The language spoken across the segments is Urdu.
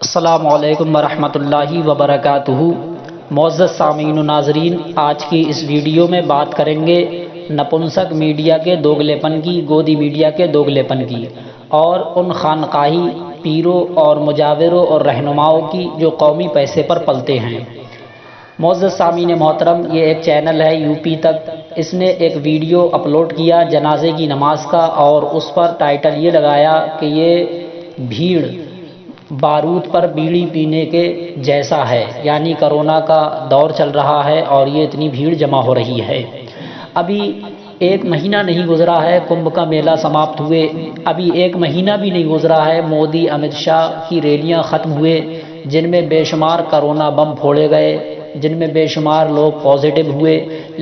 السلام علیکم ورحمۃ اللہ وبرکاتہ۔ معزز سامعین و ناظرین، آج کی اس ویڈیو میں بات کریں گے نپنسک میڈیا کے دوگلے پن کی، گودی میڈیا کے دوگلے پن کی، اور ان خانقاہی پیروں اور مجاوروں اور رہنماؤں کی جو قومی پیسے پر پلتے ہیں۔ معزز سامعین محترم، یہ ایک چینل ہے یو پی تک، اس نے ایک ویڈیو اپلوڈ کیا جنازے کی نماز کا، اور اس پر ٹائٹل یہ لگایا کہ یہ بھیڑ بارود پر بیڑی پینے کے جیسا ہے، یعنی کرونا کا دور چل رہا ہے اور یہ اتنی بھیڑ جمع ہو رہی ہے۔ ابھی ایک مہینہ نہیں گزرا ہے کمبھ کا میلہ سماپت ہوئے، ابھی ایک مہینہ بھی نہیں گزرا ہے مودی امت شاہ کی ریلیاں ختم ہوئے، جن میں بے شمار کرونا بم پھوڑے گئے، جن میں بے شمار لوگ پازیٹیو ہوئے،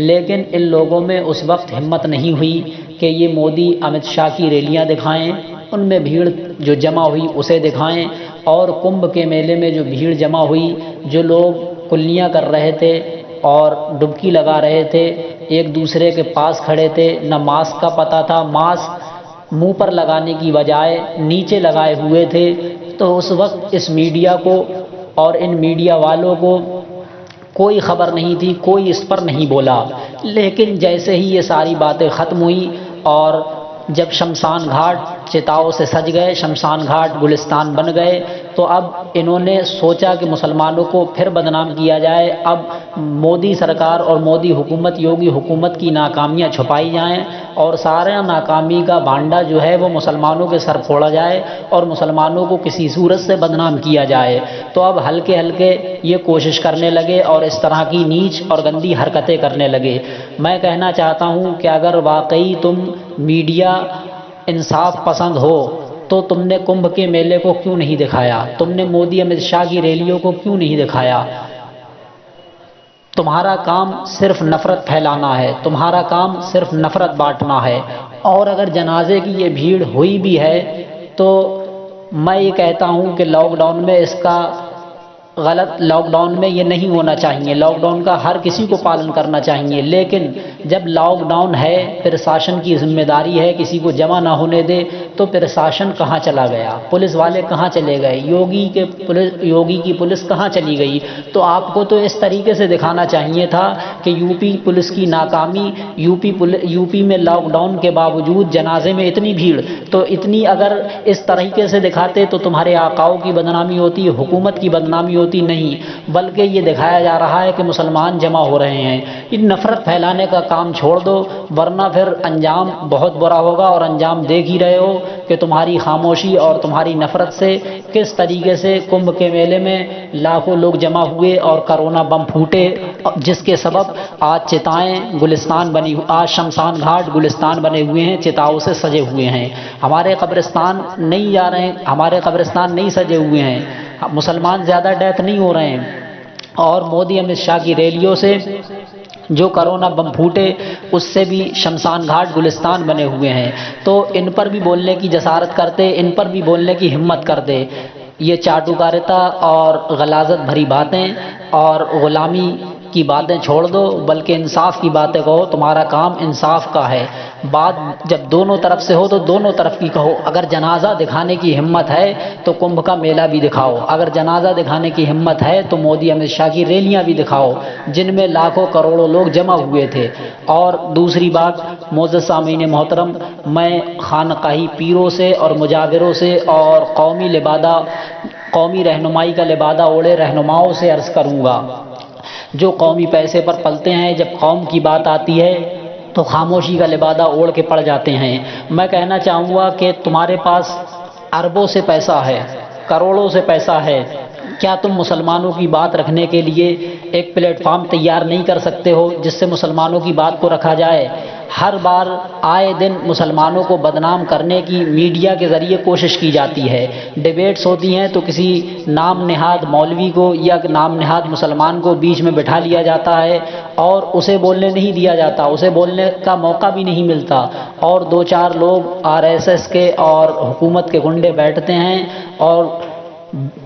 لیکن ان لوگوں میں اس وقت ہمت نہیں ہوئی کہ یہ مودی امت شاہ کی ریلیاں دکھائیں، ان میں بھیڑ جو جمع ہوئی اسے دکھائیں، اور کمبھ کے میلے میں جو بھیڑ جمع ہوئی، جو لوگ کلیاں کر رہے تھے اور ڈبکی لگا رہے تھے، ایک دوسرے کے پاس کھڑے تھے، نہ ماسک کا پتہ تھا، ماسک منہ پر لگانے کی بجائے نیچے لگائے ہوئے تھے، تو اس وقت اس میڈیا کو اور ان میڈیا والوں کو کوئی خبر نہیں تھی، کوئی اس پر نہیں بولا۔ لیکن جیسے ہی یہ ساری باتیں ختم ہوئی اور جب شمشان گھاٹ چتاؤں سے سج گئے، شمشان گھاٹ گلستان بن گئے، تو اب انہوں نے سوچا کہ مسلمانوں کو پھر بدنام کیا جائے، اب مودی سرکار اور مودی حکومت، یوگی حکومت کی ناکامیاں چھپائی جائیں، اور سارا ناکامی کا بھانڈا جو ہے وہ مسلمانوں کے سر پھوڑا جائے اور مسلمانوں کو کسی صورت سے بدنام کیا جائے۔ تو اب ہلکے ہلکے یہ کوشش کرنے لگے اور اس طرح کی نیچ اور گندی حرکتیں کرنے لگے۔ میں کہنا چاہتا ہوں کہ اگر واقعی تم میڈیا انصاف پسند ہو تو تم نے کمبھ کے میلے کو کیوں نہیں دکھایا؟ تم نے مودی امت شاہ کی ریلیوں کو کیوں نہیں دکھایا؟ تمہارا کام صرف نفرت پھیلانا ہے، تمہارا کام صرف نفرت بانٹنا ہے۔ اور اگر جنازے کی یہ بھیڑ ہوئی بھی ہے تو میں یہ کہتا ہوں کہ لاک ڈاؤن میں اس کا غلط، لاک ڈاؤن میں یہ نہیں ہونا چاہیے، لاک ڈاؤن کا ہر کسی کو پالن کرنا چاہیے، لیکن جب لاک ڈاؤن ہے، پرشاسن کی ذمہ داری ہے کسی کو جمع نہ ہونے دے، تو پرشاسن کہاں چلا گیا؟ پولیس والے کہاں چلے گئے؟ یوگی کی پولیس کہاں چلی گئی؟ تو آپ کو تو اس طریقے سے دکھانا چاہیے تھا کہ یو پی پولیس کی ناکامی، یو پی میں لاک ڈاؤن کے باوجود جنازے میں اتنی بھیڑ، تو اتنی اگر اس طریقے سے دکھاتے تو تمہارے آقاؤں کی بدنامی ہوتی، حکومت کی بدنامی ہوتی نہیں، بلکہ یہ دکھایا جا رہا ہے کہ مسلمان جمع ہو رہے ہیں۔ ان نفرت پھیلانے کا کام چھوڑ دو، ورنہ پھر انجام بہت برا ہوگا، اور انجام دیکھ ہی رہے ہو کہ تمہاری خاموشی اور تمہاری نفرت سے کس طریقے سے کمبھ کے میلے میں لاکھوں لوگ جمع ہوئے اور کرونا بم پھوٹے، جس کے سبب آج چتائیں گلستان بنی، آج شمشان گھاٹ گلستان بنے ہوئے ہیں، چتاؤں سے سجے ہوئے ہیں۔ ہمارے قبرستان نہیں جا رہے ہیں، ہمارے قبرستان نہیں سجے ہوئے ہیں، مسلمان زیادہ ڈیتھ نہیں ہو رہے ہیں، اور مودی امت شاہ کی ریلیوں سے جو کرونا بم پھوٹے اس سے بھی شمشان گھاٹ گلستان بنے ہوئے ہیں۔ تو ان پر بھی بولنے کی جسارت کرتے، ان پر بھی بولنے کی ہمت کرتے۔ یہ چاٹوکارتا اور غلاظت بھری باتیں اور غلامی کی باتیں چھوڑ دو، بلکہ انصاف کی باتیں کہو، تمہارا کام انصاف کا ہے۔ بات جب دونوں طرف سے ہو تو دونوں طرف کی کہو۔ اگر جنازہ دکھانے کی ہمت ہے تو کمبھ کا میلہ بھی دکھاؤ، اگر جنازہ دکھانے کی ہمت ہے تو مودی امت شاہ کی ریلیاں بھی دکھاؤ، جن میں لاکھوں کروڑوں لوگ جمع ہوئے تھے۔ اور دوسری بات، معزز سامعین محترم، میں خانقاہی پیروں سے اور مجاوروں سے اور قومی رہنمائی کا لبادہ اوڑے رہنماؤں سے عرض کروں گا، جو قومی پیسے پر پلتے ہیں، جب قوم کی بات آتی ہے تو خاموشی کا لبادہ اوڑھ کے پڑ جاتے ہیں۔ میں کہنا چاہوں گا کہ تمہارے پاس اربوں سے پیسہ ہے، کروڑوں سے پیسہ ہے، کیا تم مسلمانوں کی بات رکھنے کے لیے ایک پلیٹ فارم تیار نہیں کر سکتے ہو جس سے مسلمانوں کی بات کو رکھا جائے؟ ہر بار آئے دن مسلمانوں کو بدنام کرنے کی میڈیا کے ذریعے کوشش کی جاتی ہے، ڈیبیٹس ہوتی ہیں تو کسی نام نہاد مولوی کو یا نام نہاد مسلمان کو بیچ میں بٹھا لیا جاتا ہے اور اسے بولنے نہیں دیا جاتا، اسے بولنے کا موقع بھی نہیں ملتا، اور دو چار لوگ RSS کے اور حکومت کے گنڈے بیٹھتے ہیں اور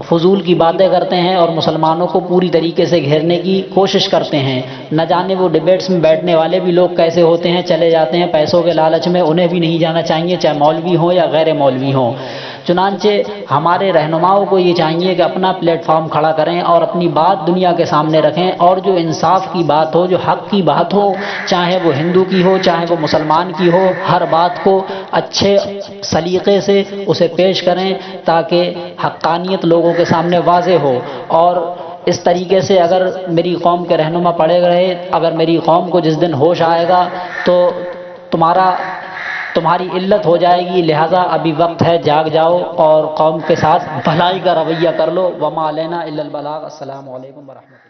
فضول کی باتیں کرتے ہیں اور مسلمانوں کو پوری طریقے سے گھیرنے کی کوشش کرتے ہیں۔ نہ جانے وہ ڈیبیٹس میں بیٹھنے والے بھی لوگ کیسے ہوتے ہیں، چلے جاتے ہیں پیسوں کے لالچ میں، انہیں بھی نہیں جانا چاہیے، چاہے مولوی ہوں یا غیر مولوی ہوں۔ چنانچہ ہمارے رہنماؤں کو یہ چاہیے کہ اپنا پلیٹ فارم کھڑا کریں اور اپنی بات دنیا کے سامنے رکھیں، اور جو انصاف کی بات ہو، جو حق کی بات ہو، چاہے وہ ہندو کی ہو چاہے وہ مسلمان کی ہو، ہر بات کو اچھے سلیقے سے اسے پیش کریں تاکہ حقانیت لوگوں کے سامنے واضح ہو۔ اور اس طریقے سے اگر میری قوم کے رہنما پڑے گئے، اگر میری قوم کو جس دن ہوش آئے گا تو تمہاری علت ہو جائے گی، لہٰذا ابھی وقت ہے، جاگ جاؤ اور قوم کے ساتھ بھلائی کا رویہ کر لو۔ وما علینا الا البلاغ۔ السلام علیکم ورحمۃ اللہ۔